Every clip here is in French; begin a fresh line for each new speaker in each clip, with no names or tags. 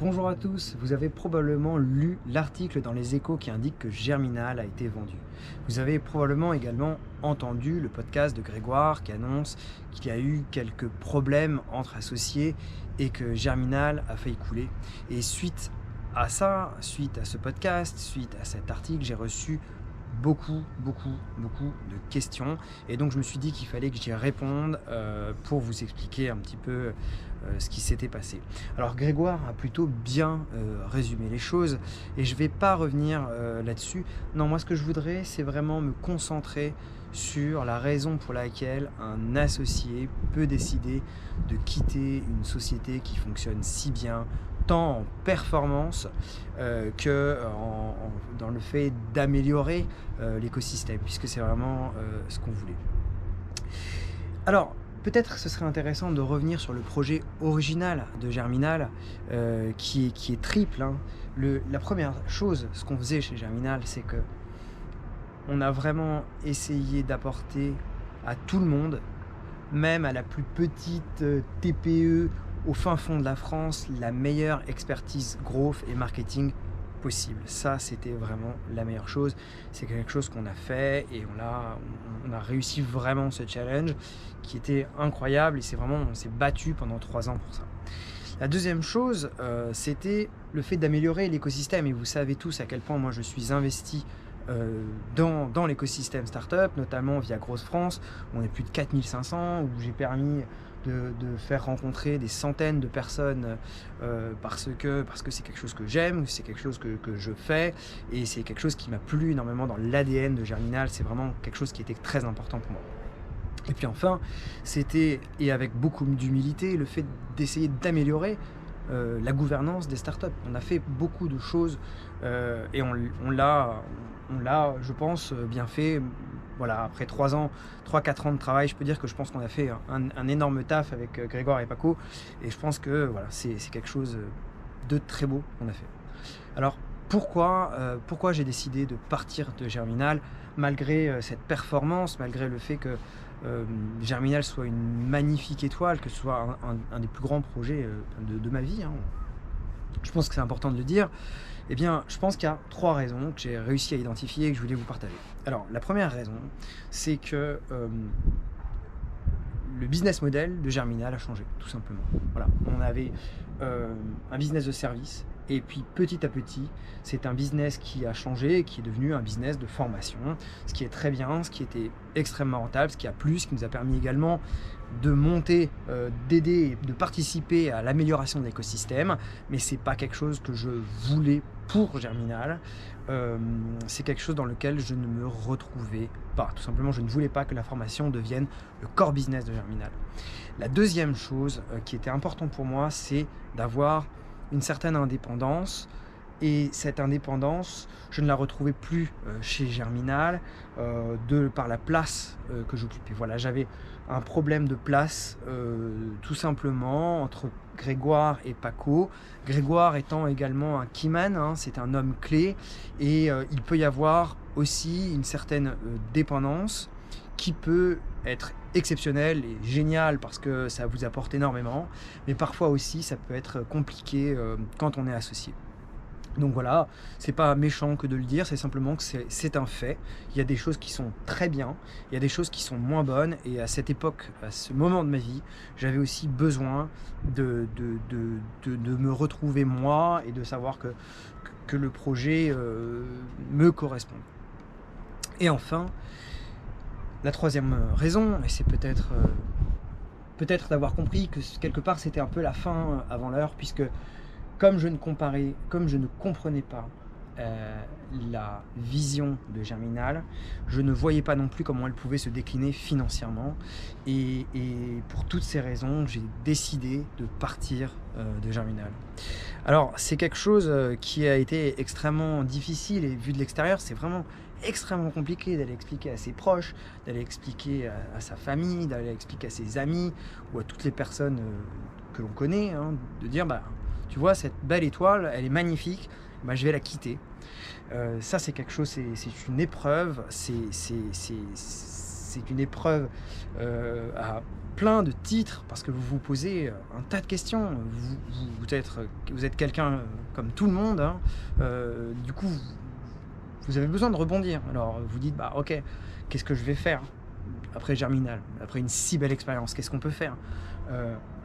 Bonjour à tous, vous avez probablement lu l'article dans les Échos qui indique que Germinal a été vendu. Vous avez probablement également entendu le podcast de Grégoire qui annonce qu'il y a eu quelques problèmes entre associés et que Germinal a failli couler. Et suite à ça, suite à ce podcast, suite à cet article, j'ai reçu beaucoup de questions et donc je me suis dit qu'il fallait que j'y réponde pour vous expliquer un petit peu ce qui s'était passé. Alors Grégoire a plutôt bien résumé les choses et je vais pas revenir là-dessus. Non, moi ce que je voudrais, c'est vraiment me concentrer sur la raison pour laquelle un associé peut décider de quitter une société qui fonctionne si bien, tant en performance que dans le fait d'améliorer l'écosystème, puisque c'est vraiment ce qu'on voulait. Alors, peut-être ce serait intéressant de revenir sur le projet original de Germinal, qui est triple, hein. La première chose, ce qu'on faisait chez Germinal, c'est que on a vraiment essayé d'apporter à tout le monde, même à la plus petite TPE au fin fond de la France, la meilleure expertise growth et marketing possible. Ça, c'était vraiment la meilleure chose. C'est quelque chose qu'on a fait et on a réussi vraiment ce challenge qui était incroyable et on s'est battu pendant 3 ans pour ça. La deuxième chose, c'était le fait d'améliorer l'écosystème et vous savez tous à quel point moi je suis investi dans l'écosystème startup, notamment via Grosse France, où on est plus de 4500, où j'ai permis de faire rencontrer des centaines de personnes parce que c'est quelque chose que j'aime, c'est quelque chose que je fais et c'est quelque chose qui m'a plu énormément dans l'ADN de Germinal. C'est vraiment quelque chose qui était très important pour moi. Et puis enfin, c'était, et avec beaucoup d'humilité, le fait d'essayer d'améliorer la gouvernance des startups. On a fait beaucoup de choses et on l'a, je pense, bien fait. Voilà, après 3-4 ans de travail, je peux dire que je pense qu'on a fait un énorme taf avec Grégoire et Paco. Et je pense que voilà, c'est quelque chose de très beau qu'on a fait. Alors, pourquoi j'ai décidé de partir de Germinal, malgré cette performance, malgré le fait que Germinal soit une magnifique étoile, que ce soit un des plus grands projets de ma vie, hein. Je pense que c'est important de le dire. Eh bien, je pense qu'il y a 3 raisons que j'ai réussi à identifier et que je voulais vous partager. Alors, la première raison, c'est que le business model de Germinal a changé, tout simplement. Voilà, on avait un business de service. Et puis petit à petit, c'est un business qui a changé et qui est devenu un business de formation, ce qui est très bien, ce qui était extrêmement rentable, ce qui a plu, ce qui nous a permis également de monter, d'aider, de participer à l'amélioration de l'écosystème. Mais c'est pas quelque chose que je voulais pour Germinal. C'est quelque chose dans lequel je ne me retrouvais pas. Tout simplement, je ne voulais pas que la formation devienne le core business de Germinal. La deuxième chose qui était importante pour moi, c'est d'avoir une certaine indépendance, et cette indépendance, je ne la retrouvais plus chez Germinal par la place que j'occupais. Voilà, j'avais un problème de place tout simplement entre Grégoire et Paco. Grégoire étant également un keyman, hein, c'est un homme clé et il peut y avoir aussi une certaine dépendance qui peut être exceptionnel et génial parce que ça vous apporte énormément, mais parfois aussi ça peut être compliqué quand on est associé. Donc voilà, c'est pas méchant que de le dire, c'est simplement que c'est un fait. Il y a des choses qui sont très bien, il y a des choses qui sont moins bonnes, et à cette époque, à ce moment de ma vie, j'avais aussi besoin de me retrouver moi et de savoir que le projet me correspond. Et enfin, la troisième raison, et c'est peut-être d'avoir compris que quelque part c'était un peu la fin avant l'heure, puisque comme je ne comprenais pas la vision de Germinal, je ne voyais pas non plus comment elle pouvait se décliner financièrement. Et pour toutes ces raisons, j'ai décidé de partir de Germinal. Alors, c'est quelque chose qui a été extrêmement difficile, et vu de l'extérieur, c'est vraiment extrêmement compliqué d'aller expliquer à ses proches, d'aller expliquer à sa famille, d'aller expliquer à ses amis ou à toutes les personnes que l'on connaît, hein, de dire tu vois, cette belle étoile, elle est magnifique, je vais la quitter. Ça, c'est quelque chose, c'est une épreuve, c'est c'est une épreuve à plein de titres parce que vous vous posez un tas de questions. Vous êtes quelqu'un comme tout le monde, hein. Du coup, vous avez besoin de rebondir. Alors vous dites, bah ok, qu'est-ce que je vais faire après Germinal, après une si belle expérience, qu'est-ce qu'on peut faire,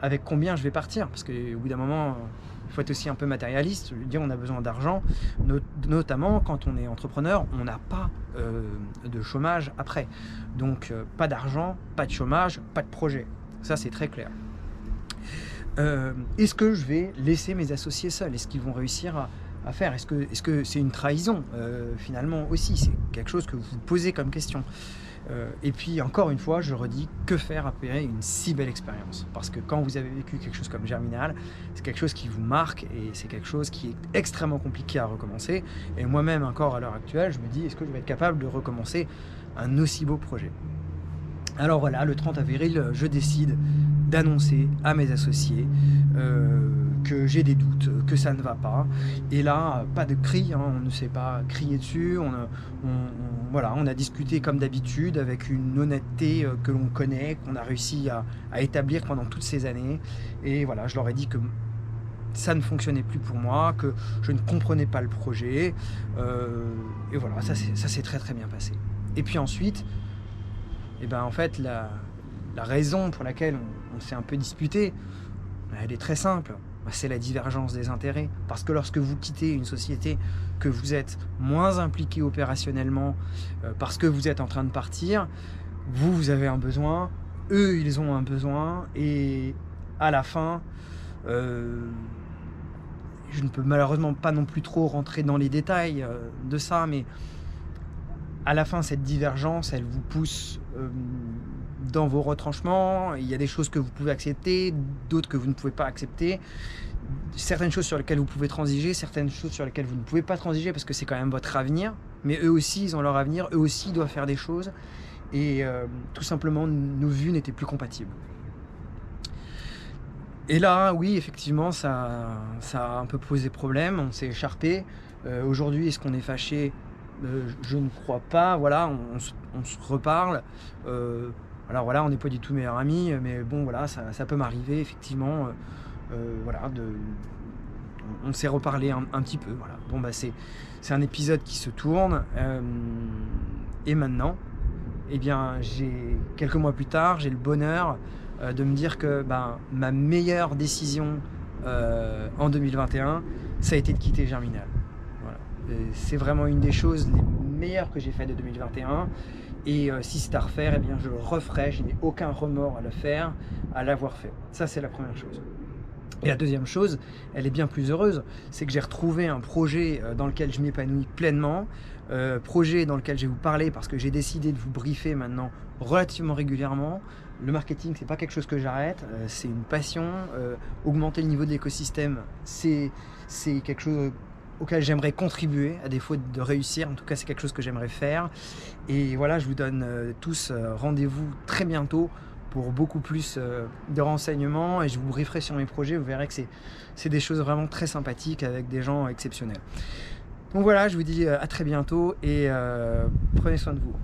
avec combien je vais partir, parce qu'au bout d'un moment, il faut être aussi un peu matérialiste. Je veux dire, on a besoin d'argent, notamment quand on est entrepreneur, on n'a pas de chômage après. Donc pas d'argent, pas de chômage, pas de projet. Ça, c'est très clair. Est-ce que je vais laisser mes associés seuls? Est-ce qu'ils vont réussir à faire? Est-ce que c'est une trahison finalement aussi? C'est quelque chose que vous vous posez comme question. Et puis encore une fois, je redis, que faire après une si belle expérience? Parce que quand vous avez vécu quelque chose comme Germinal, c'est quelque chose qui vous marque et c'est quelque chose qui est extrêmement compliqué à recommencer. Et moi-même encore à l'heure actuelle, je me dis, est-ce que je vais être capable de recommencer un aussi beau projet? Alors voilà, le 30 avril, je décide d'annoncer à mes associés que j'ai des doutes, que ça ne va pas. Et là, pas de cri, hein, on ne s'est pas crié dessus, voilà, on a discuté comme d'habitude avec une honnêteté que l'on connaît, qu'on a réussi à établir pendant toutes ces années. Et voilà, je leur ai dit que ça ne fonctionnait plus pour moi, que je ne comprenais pas le projet. Et voilà, ça s'est très très bien passé. Et puis ensuite, et ben en fait, la raison pour laquelle on s'est un peu disputé, elle est très simple. C'est la divergence des intérêts. Parce que lorsque vous quittez une société, que vous êtes moins impliqué opérationnellement, parce que vous êtes en train de partir, vous avez un besoin, eux, ils ont un besoin, et à la fin, je ne peux malheureusement pas non plus trop rentrer dans les détails de ça, mais à la fin, cette divergence, elle vous pousse dans vos retranchements. Il y a des choses que vous pouvez accepter, d'autres que vous ne pouvez pas accepter. Certaines choses sur lesquelles vous pouvez transiger, certaines choses sur lesquelles vous ne pouvez pas transiger parce que c'est quand même votre avenir. Mais eux aussi, ils ont leur avenir, eux aussi, ils doivent faire des choses. Et tout simplement, nos vues n'étaient plus compatibles. Et là, oui, effectivement, ça a un peu posé problème. On s'est écharpé. Aujourd'hui, est-ce qu'on est fâché? Je ne crois pas. Voilà, on se reparle. Alors voilà, on n'est pas du tout meilleurs amis, mais bon, voilà, ça peut m'arriver, effectivement. Voilà, on s'est reparlé un petit peu. Voilà. Bon, bah, c'est un épisode qui se tourne. Et maintenant, eh bien, quelques mois plus tard, j'ai le bonheur de me dire que ma meilleure décision en 2021, ça a été de quitter Germinal. Voilà. C'est vraiment une des choses les meilleures que j'ai faites de 2021. Et si c'est à refaire, eh bien, je le referai. Je n'ai aucun remords à le faire, à l'avoir fait. Ça, c'est la première chose. Et la deuxième chose, elle est bien plus heureuse, c'est que j'ai retrouvé un projet dans lequel je m'épanouis pleinement, projet dans lequel je vais vous parler parce que j'ai décidé de vous briefer maintenant relativement régulièrement. Le marketing, c'est pas quelque chose que j'arrête, c'est une passion. Augmenter le niveau de l'écosystème, c'est quelque chose auquel j'aimerais contribuer, à défaut de réussir. En tout cas, c'est quelque chose que j'aimerais faire. Et voilà, je vous donne tous rendez-vous très bientôt pour beaucoup plus de renseignements et je vous brieferai sur mes projets. Vous verrez que c'est des choses vraiment très sympathiques avec des gens exceptionnels. Donc voilà, je vous dis à très bientôt et prenez soin de vous.